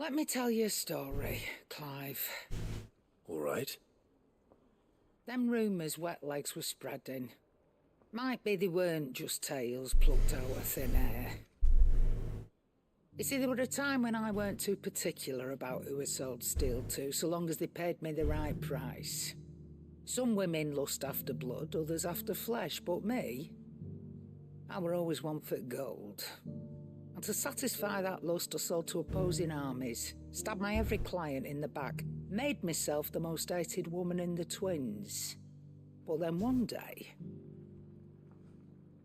Let me tell you a story, Clive. All right. Them rumours wet legs were spreading. Might be they weren't just tales plucked out of thin air. You see, there were a time when I weren't too particular about who I sold steel to, so long as they paid me the right price. Some women lust after blood, others after flesh, but me, I were always one for gold. And to satisfy that lust, I sold to opposing armies, stabbed my every client in the back, made myself the most hated woman in the twins. But then one day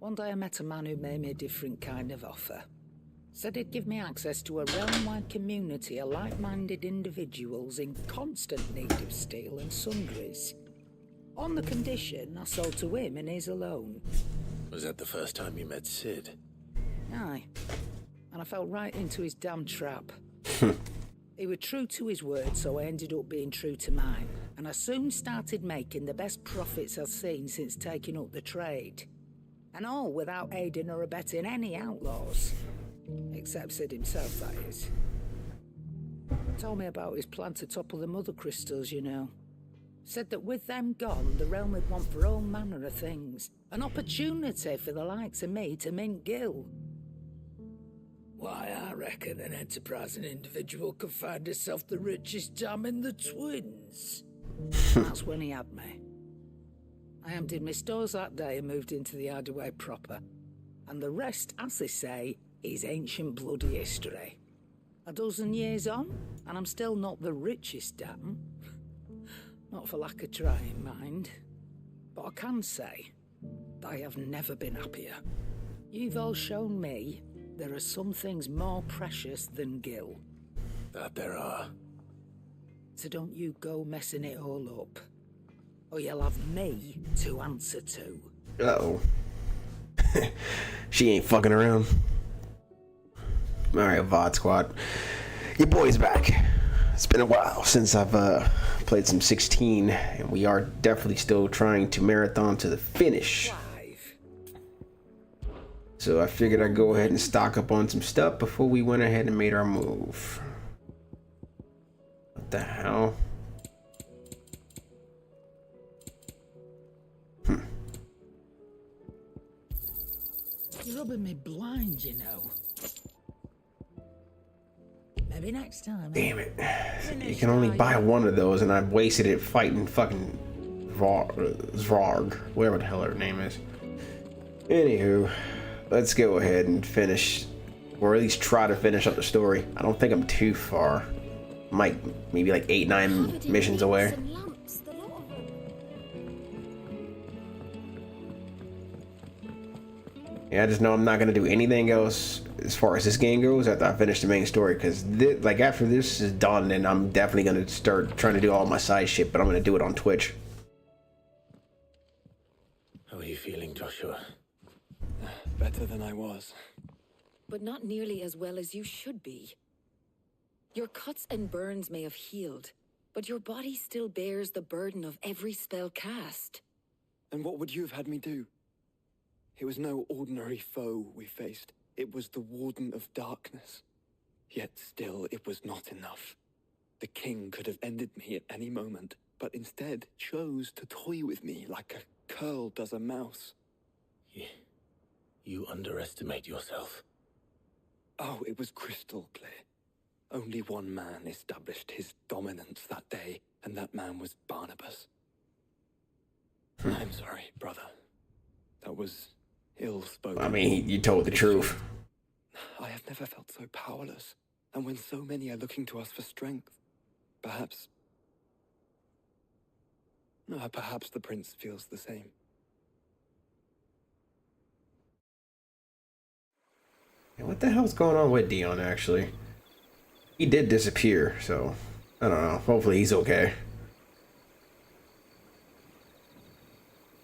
I met a man who made me a different kind of offer. Said he'd give me access to a realm-wide community of like-minded individuals in constant need of steel and sundries. On the condition I sold to him and his alone. Was that the first time you met Sid? Aye. And I fell right into his damn trap. He was true to his word, so I ended up being true to mine. And I soon started making the best profits I've seen since taking up the trade. And all without aiding or abetting any outlaws. Except Sid himself, that is. Told me about his plan to topple the mother crystals, you know. Said that with them gone, the realm would want for all manner of things. An opportunity for the likes of me to mint gil. Why, I reckon an enterprising individual could find himself the richest dam in the twins. That's when he had me. I emptied my stores that day and moved into the hideaway proper. And the rest, as they say, is ancient bloody history. A dozen years on, and I'm still not the richest dam. Not for lack of trying, mind. But I can say, I have never been happier. You've all shown me there are some things more precious than gil. That there are. So don't you go messing it all up. Or you'll have me to answer to. Uh-oh. She ain't fucking around. Alright, VOD Squad. Your boy's back. It's been a while since I've played some 16, and we are definitely still trying to marathon to the finish. So I figured I'd go ahead and stock up on some stuff before we went ahead and made our move. What the hell? You're rubbing me blind, you know. Maybe next time. Damn it. You can only buy one of those, and I've wasted it fighting fucking Zvarg, whatever the hell her name is. Anywho, let's go ahead and finish, or at least try to finish up the story. I don't think I'm too far. Maybe like 8-9 missions away. Yeah, I just know I'm not gonna do anything else as far as this game goes after I finish the main story, because like after this is done, then I'm definitely gonna start trying to do all my side shit, but I'm gonna do it on Twitch. How are you feeling, Joshua? Better than I was. But not nearly as well as you should be. Your cuts and burns may have healed, but your body still bears the burden of every spell cast. And what would you have had me do? It was no ordinary foe we faced. It was the Warden of Darkness. Yet still, it was not enough. The king could have ended me at any moment, but instead chose to toy with me like a curl does a mouse. You underestimate yourself. Oh, it was crystal clear. Only one man established his dominance that day, and that man was Barnabas. I'm sorry, brother. That was ill-spoken. I mean, you told the truth. I have never felt so powerless, and when so many are looking to us for strength, perhaps the prince feels the same. What the hell's going on with Dion, actually? He did disappear, so I don't know. Hopefully he's okay.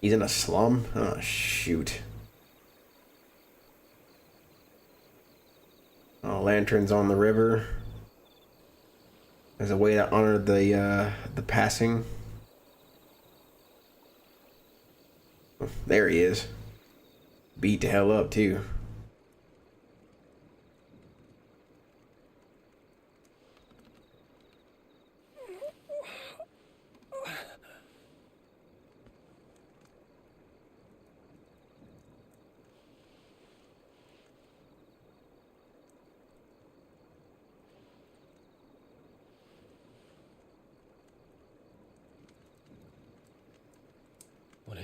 He's in a slum? Oh, shoot. Oh, lanterns on the river. As a way to honor the passing. Oh, there he is. Beat the hell up, too.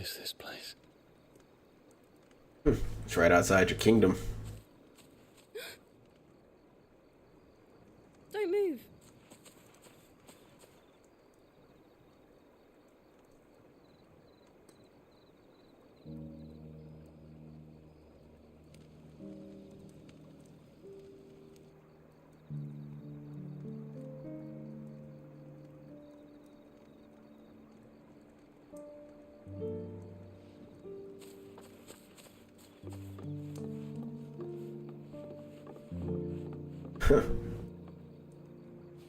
is this place? It's right outside your kingdom. Don't move.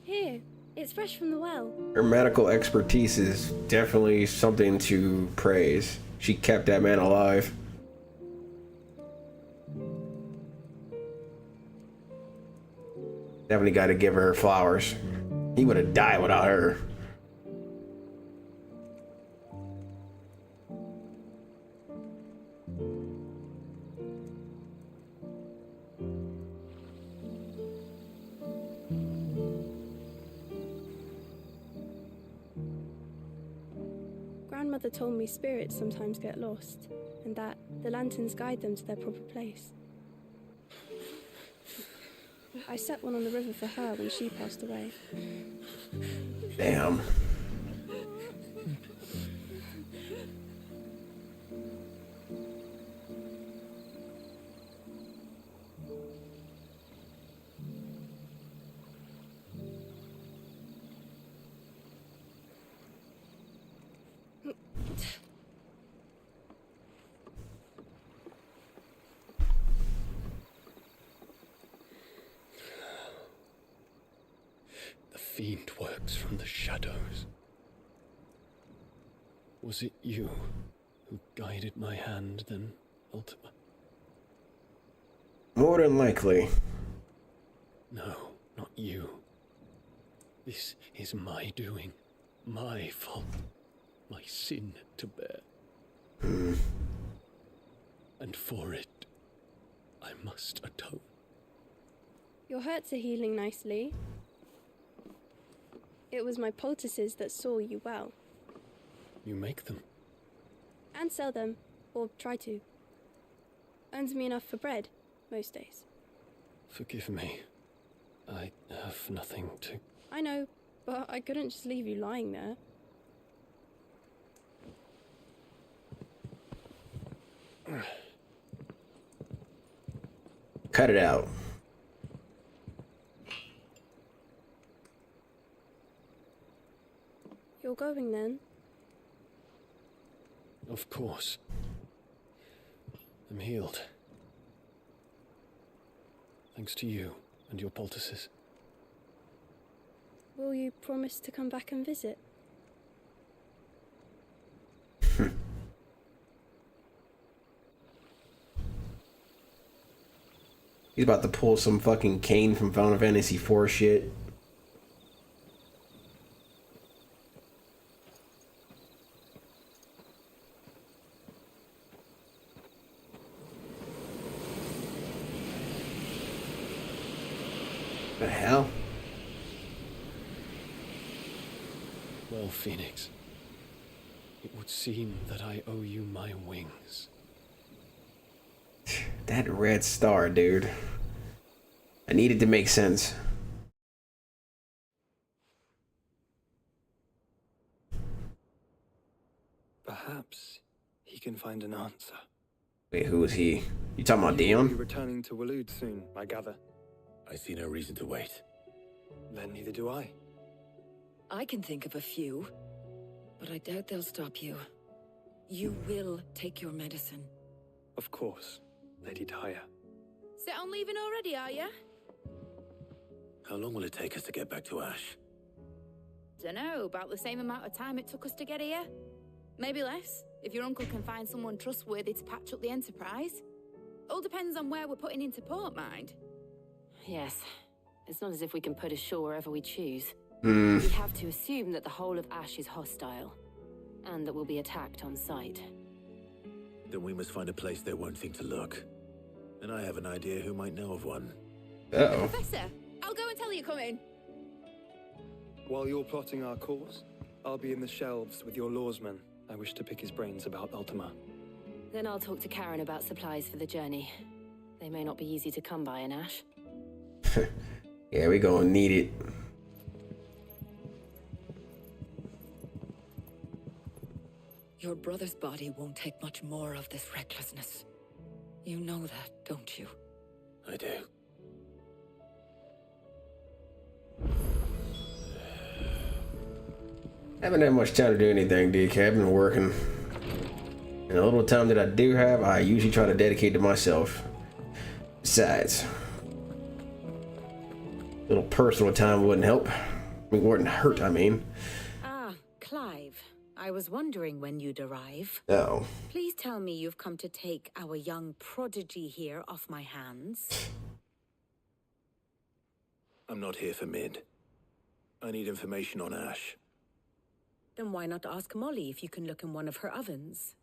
Here, it's fresh from the well. Her medical expertise is definitely something to praise. She kept that man alive. Definitely got to give her flowers. He would have died without her. Grandmother told me spirits sometimes get lost, and that the lanterns guide them to their proper place. I set one on the river for her when she passed away. Damn. The fiend works from the shadows. Was it you who guided my hand then, Ultima? More than likely. No, not you. This is my doing, my fault, my sin to bear. And for it, I must atone. Your hurts are healing nicely. It was my poultices that saw you well. You make them. And sell them, or try to. Earns me enough for bread, most days. Forgive me. I have nothing to... I know, but I couldn't just leave you lying there. Cut it out. You're going then? Of course. I'm healed. Thanks to you and your poultices. Will you promise to come back and visit? He's about to pull some fucking Kane from Final Fantasy IV shit. The hell? Well, Phoenix, it would seem that I owe you my wings. That red star, dude. I needed to make sense. Perhaps he can find an answer. Wait, who is he? You talking about You will be Dion? returning to Waloed soon, I gather. I see no reason to wait. Then neither do I. I can think of a few, but I doubt they'll stop you. You will take your medicine. Of course, Lady Daya. Set on leaving already, are you? How long will it take us to get back to Ash? Dunno, about the same amount of time it took us to get here. Maybe less, if your uncle can find someone trustworthy to patch up the Enterprise. All depends on where we're putting into port, mind. Yes. It's not as if we can put ashore wherever we choose. Hmm. We have to assume that the whole of Ash is hostile, and that we'll be attacked on sight. Then we must find a place they won't think to look. And I have an idea who might know of one. Uh-oh. Professor, I'll go and tell you come in. While you're plotting our course, I'll be in the shelves with your lawsmen, I wish to pick his brains about Ultima. Then I'll talk to Karen about supplies for the journey. They may not be easy to come by in Ash. Yeah, we gonna need it. Your brother's body won't take much more of this recklessness. You know that, don't you? I do. Haven't had much time to do anything, DK. I've been working. And the little time that I do have, I usually try to dedicate to myself. Besides, a little personal time wouldn't help. Wouldn't hurt, I mean. Ah, Clive. I was wondering when you'd arrive. Oh. Please tell me you've come to take our young prodigy here off my hands. I'm not here for Mid. I need information on Ash. Then why not ask Molly if you can look in one of her ovens?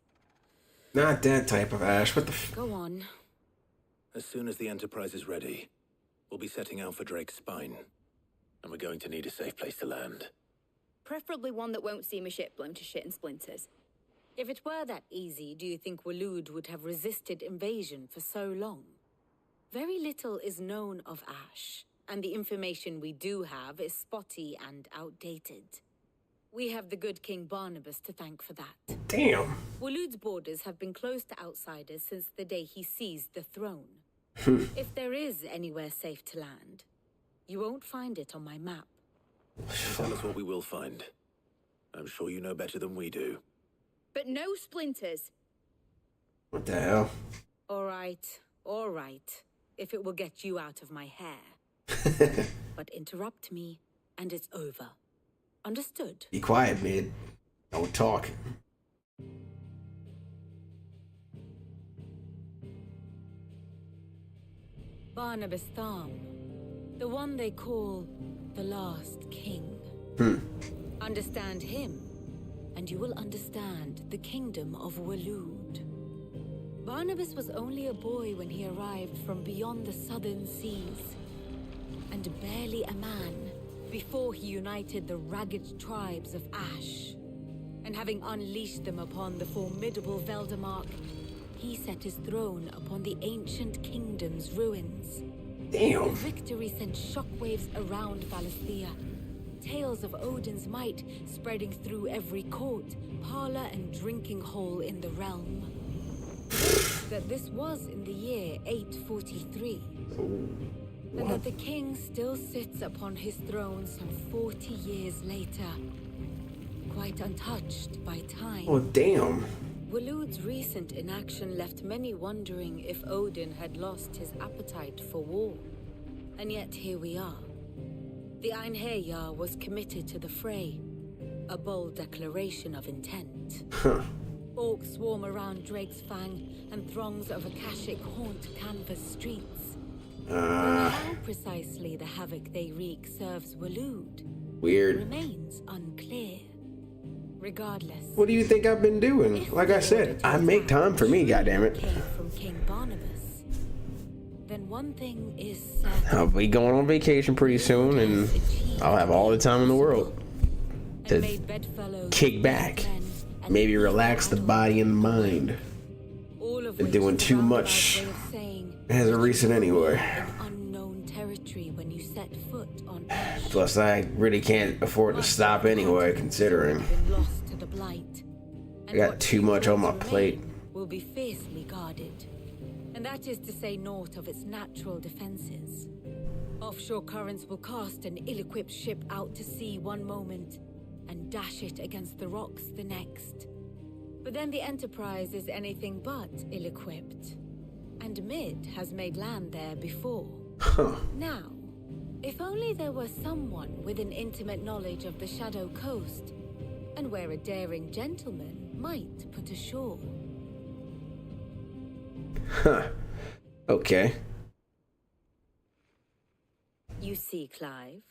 Not that type of Ash. What the f— Go on. As soon as the Enterprise is ready, we'll be setting out for Drake's Spine. And we're going to need a safe place to land. Preferably one that won't see my ship blown to shit and splinters. If it were that easy, do you think Waloed would have resisted invasion for so long? Very little is known of Ash, and the information we do have is spotty and outdated. We have the good King Barnabas to thank for that. Damn. Waloed's borders have been closed to outsiders since the day he seized the throne. If there is anywhere safe to land, you won't find it on my map. Tell us what we will find. I'm sure you know better than we do. But no splinters. What the hell? All right. If it will get you out of my hair. But interrupt me, and it's over. Understood? Be quiet, Mid. Don't talk. Barnabas Thom. The one they call the last king. Understand him, and you will understand the kingdom of Waloed. Barnabas was only a boy when he arrived from beyond the southern seas, and barely a man before he united the ragged tribes of Ash. And having unleashed them upon the formidable Veldamark, he set his throne upon the ancient kingdom's ruins. Damn. The victory sent shockwaves around Valisthea. Tales of Odin's might spreading through every court, parlor, and drinking hole in the realm. That this was in the year 843. And that the king still sits upon his throne some 40 years later, quite untouched by time. Oh, damn. Waloed's recent inaction left many wondering if Odin had lost his appetite for war. And yet here we are. The Einherjar was committed to the fray, a bold declaration of intent. Orcs swarm around Drake's Fang, and throngs of Akashic haunt canvas streets. How precisely the havoc they wreak serves Waloed Weird. remains unclear. Regardless, What do you think I've been doing? Like I said, I make time for me, goddammit. came from King Barnabas, then one thing is certain. I'll be going on vacation pretty soon, and I'll have all the time in the world to kick back, maybe relax the body and the mind. Been doing too much as of recent anyway. Unknown territory when you set foot on Ash. Plus, I really can't afford to stop anyway, considering Been lost to the blight. I got too much on my plate. Will be fiercely guarded, and that is to say naught of its natural defenses. Offshore currents will cast an ill-equipped ship out to sea one moment and dash it against the rocks the next. But then the Enterprise is anything but ill-equipped, and Mid has made land there before. Now, if only there were someone with an intimate knowledge of the Shadow Coast, and where a daring gentleman might put ashore. Okay. You see, Clive,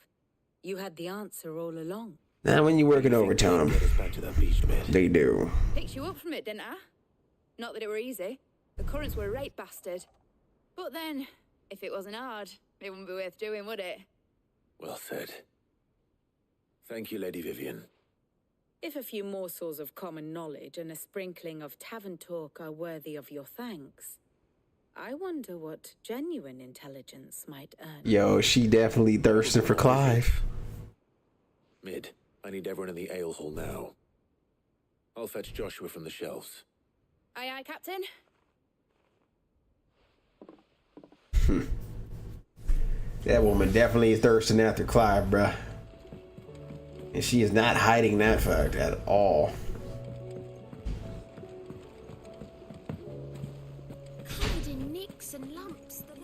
you had the answer all along. Now, when you're working overtime, Get us back to that beach, Mid. they do. Picked you up from it, didn't I? Not that it were easy. The currents were a right bastard. But then, if it wasn't hard, it wouldn't be worth doing, would it? Well said. Thank you, Lady Vivian. If a few morsels of common knowledge and a sprinkling of tavern talk are worthy of your thanks, I wonder what genuine intelligence might earn. Yo, she definitely thirsting for Clive. Mid, I need everyone in the ale hall now. I'll fetch Joshua from the shelves. Aye, aye, Captain. That woman definitely is thirsting after Clive, bruh. And she is not hiding that fact at all. Covered in nicks and lumps, the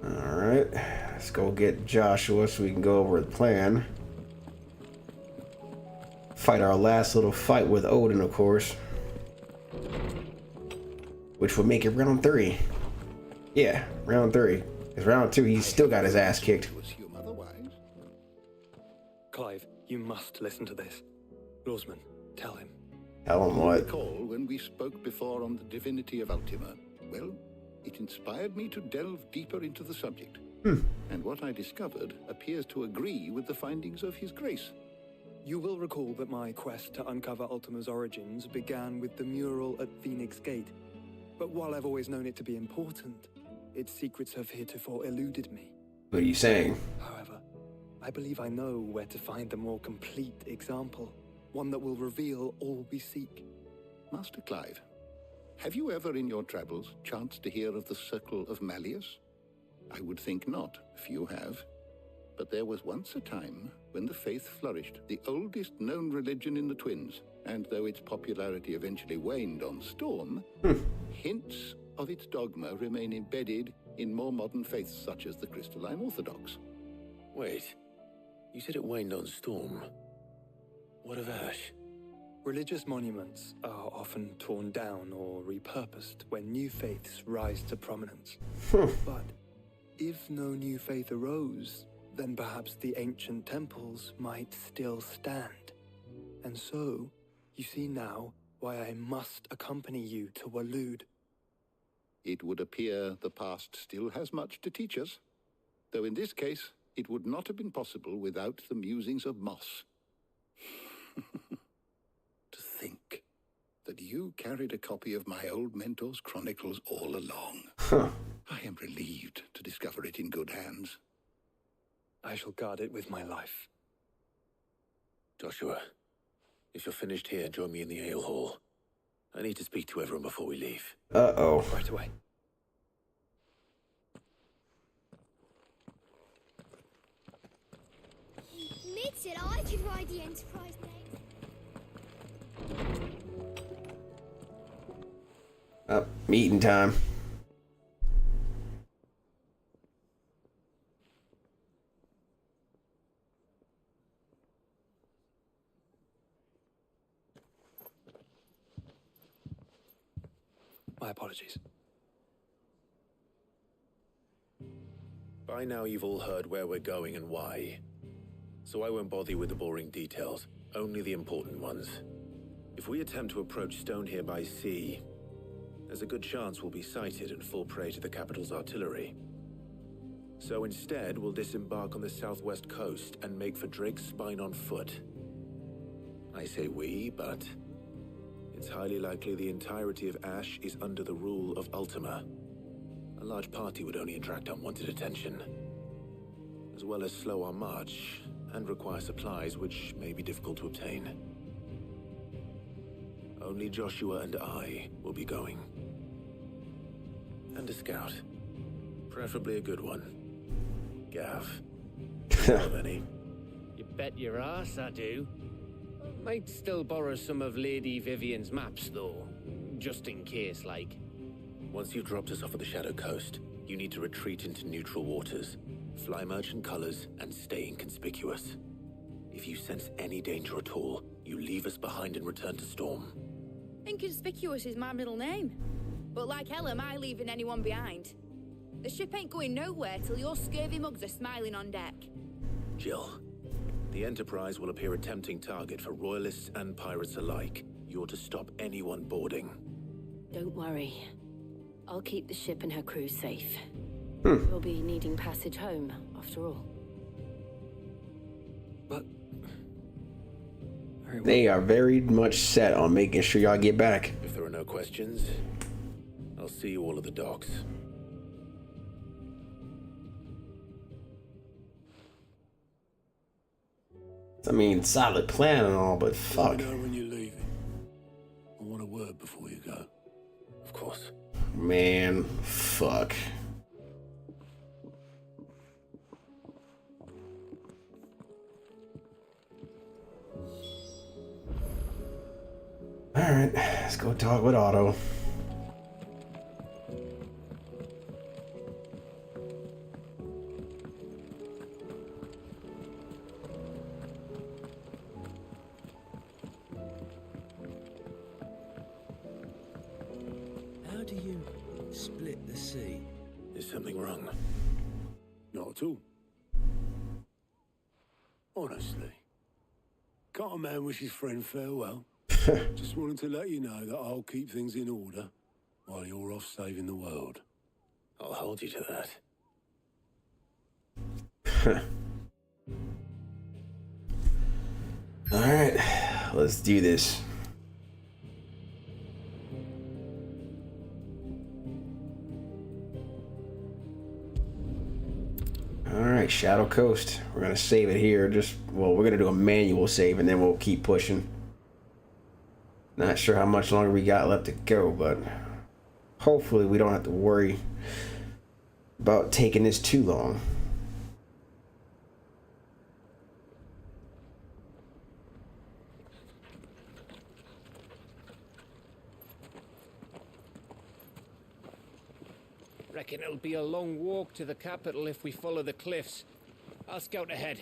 lot. Alright, let's go get Joshua so we can go over the plan. Fight our last little fight with Odin, of course. Which would make it round 3. Yeah, round 3. Because round 2, he's still got his ass kicked. Clive, you must listen to this. Lawsman, tell him. Tell him what? Recall when we spoke before on the divinity of Ultima. Well, it inspired me to delve deeper into the subject. And what I discovered appears to agree with the findings of His Grace. You will recall that my quest to uncover Ultima's origins began with the mural at Phoenix Gate. But while I've always known it to be important, its secrets have heretofore eluded me. What are you saying? However, I believe I know where to find the more complete example, one that will reveal all we seek. Master Clive, have you ever in your travels chanced to hear of the Circle of Malleus? I would think not, if you have. But there was once a time when the faith flourished, the oldest known religion in the Twins, and though its popularity eventually waned on Storm, hints of its dogma remain embedded in more modern faiths such as the Crystalline Orthodox. Wait, you said it waned on Storm. What of Ash? Religious monuments are often torn down or repurposed when new faiths rise to prominence. But if no new faith arose, then perhaps the ancient temples might still stand. And so, you see now why I must accompany you to Waloed. It would appear the past still has much to teach us, though in this case, it would not have been possible without the musings of Moss. To think that you carried a copy of my old mentor's chronicles all along. I am relieved to discover it in good hands. I shall guard it with my life. Joshua, if you're finished here, join me in the ale hall. I need to speak to everyone before we leave. Uh-oh. Right away. Mid said I could ride the Enterprise next. Oh, meeting time. My apologies. By now you've all heard where we're going and why. So I won't bother you with the boring details, only the important ones. If we attempt to approach Stone here by sea, there's a good chance we'll be sighted and fall prey to the capital's artillery. So instead, we'll disembark on the southwest coast and make for Drake's Spine on foot. I say we, but it's highly likely the entirety of Ash is under the rule of Ultima. A large party would only attract unwanted attention, as well as slow our march and require supplies which may be difficult to obtain. Only Joshua and I will be going. And a scout. Preferably a good one. Gav. Do you have any? You bet your ass I do. Might still borrow some of Lady Vivian's maps, though. Just in case, like. Once you've dropped us off at the Shadow Coast, you need to retreat into neutral waters, fly merchant colors, and stay inconspicuous. If you sense any danger at all, you leave us behind and return to Storm. Inconspicuous is my middle name. But like hell am I leaving anyone behind. The ship ain't going nowhere till your scurvy mugs are smiling on deck. Jill, the Enterprise will appear a tempting target for royalists and pirates alike. You're to stop anyone boarding. Don't worry. I'll keep the ship and her crew safe. We'll be needing passage home, after all. But They are very much set on making sure y'all get back. If there are no questions, I'll see you all at the docks. I mean, solid plan and all, but fuck. Let me know when you're leaving. I want a word before you go. Of course. Man, fuck. Alright, let's go talk with Otto. How do you split the sea? Is something wrong? Not at all. Honestly. Can't a man wish his friend farewell? Just wanted to let you know that I'll keep things in order while you're off saving the world. I'll hold you to that. Alright, let's do this. Alright, Shadow Coast. We're gonna save it here. Well, we're gonna do a manual save and then we'll keep pushing. Not sure how much longer we got left to go, but hopefully we don't have to worry about taking this too long. Reckon it'll be a long walk to the capital if we follow the cliffs. I'll scout ahead,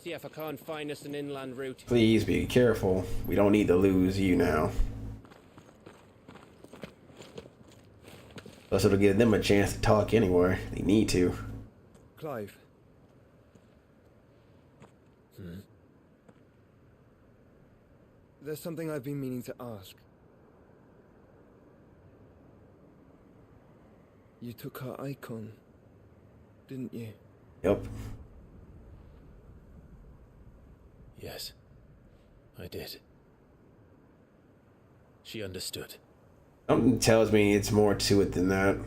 see if I can't find us an inland route. Please be careful. We don't need to lose you now. Plus it'll give them a chance to talk anyway. They need to. Clive. There's something I've been meaning to ask. You took her icon, didn't you? Yep. Yes, I did. She understood. Something tells me it's more to it than that.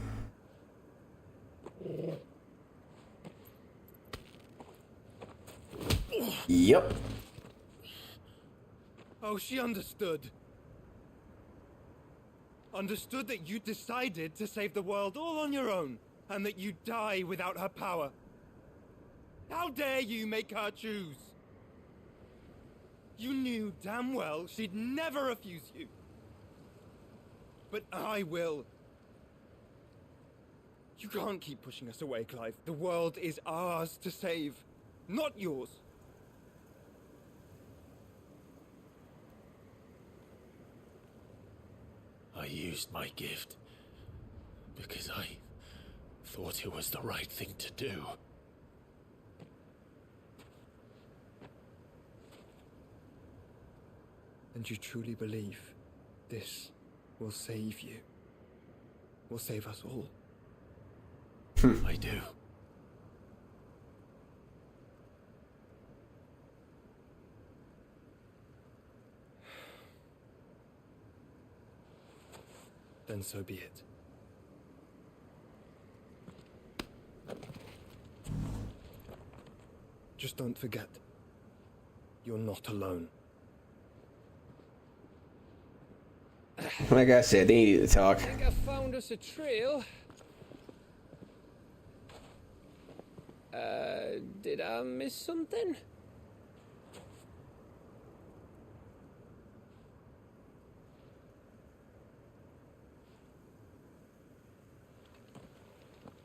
Yep. Oh, she understood. Understood that you decided to save the world all on your own, and that you'd die without her power. How dare you make her choose? You knew damn well she'd never refuse you. But I will. You can't keep pushing us away, Clive. The world is ours to save, not yours. I used my gift because I thought it was the right thing to do. And you truly believe this will save you? Will save us all? I do. Then so be it. Just don't forget, you're not alone. Like I said, they needed to talk. I think I found us a trail. Did I miss something?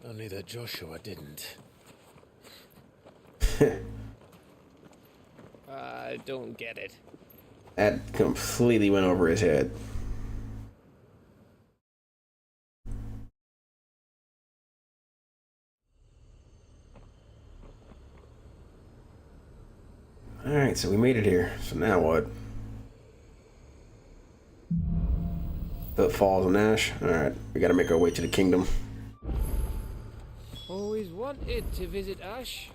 Only that Joshua didn't. I don't get it. That completely went over his head. Alright, so we made it here. So now what? Footfalls and Ash. Alright, we gotta make our way to the kingdom. Always wanted to visit Ash.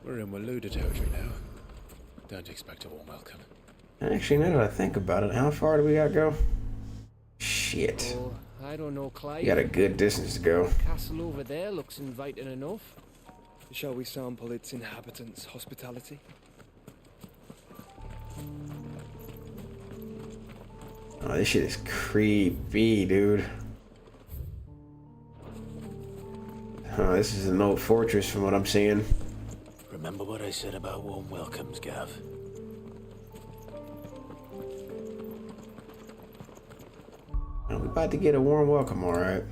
We're in Waluda territory now. Don't expect a warm welcome. Actually, now that I think about it, how far do we gotta go? Shit. Oh, I don't know, Clive. We got a good distance to go. The castle over there looks inviting enough. Shall we sample its inhabitants' hospitality? Oh, this shit is creepy, dude. Oh, this is an old fortress from what I'm seeing. Remember what I said about warm welcomes, Gav? Oh, we about to get a warm welcome, alright.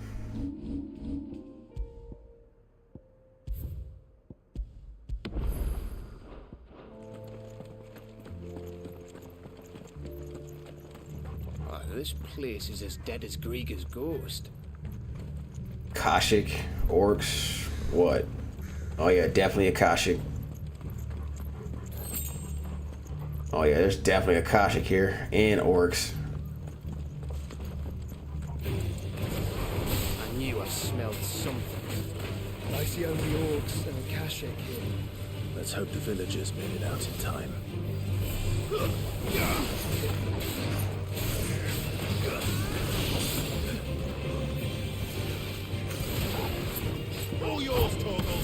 Oh, this place is as dead as Grieger's ghost. Akashic, orcs, what? Oh yeah, definitely Akashic. Oh yeah, there's definitely Akashic here, and orcs. I knew I smelled something. I see only orcs and Akashic here. Let's hope the villagers made it out in time. All yours, Torgal.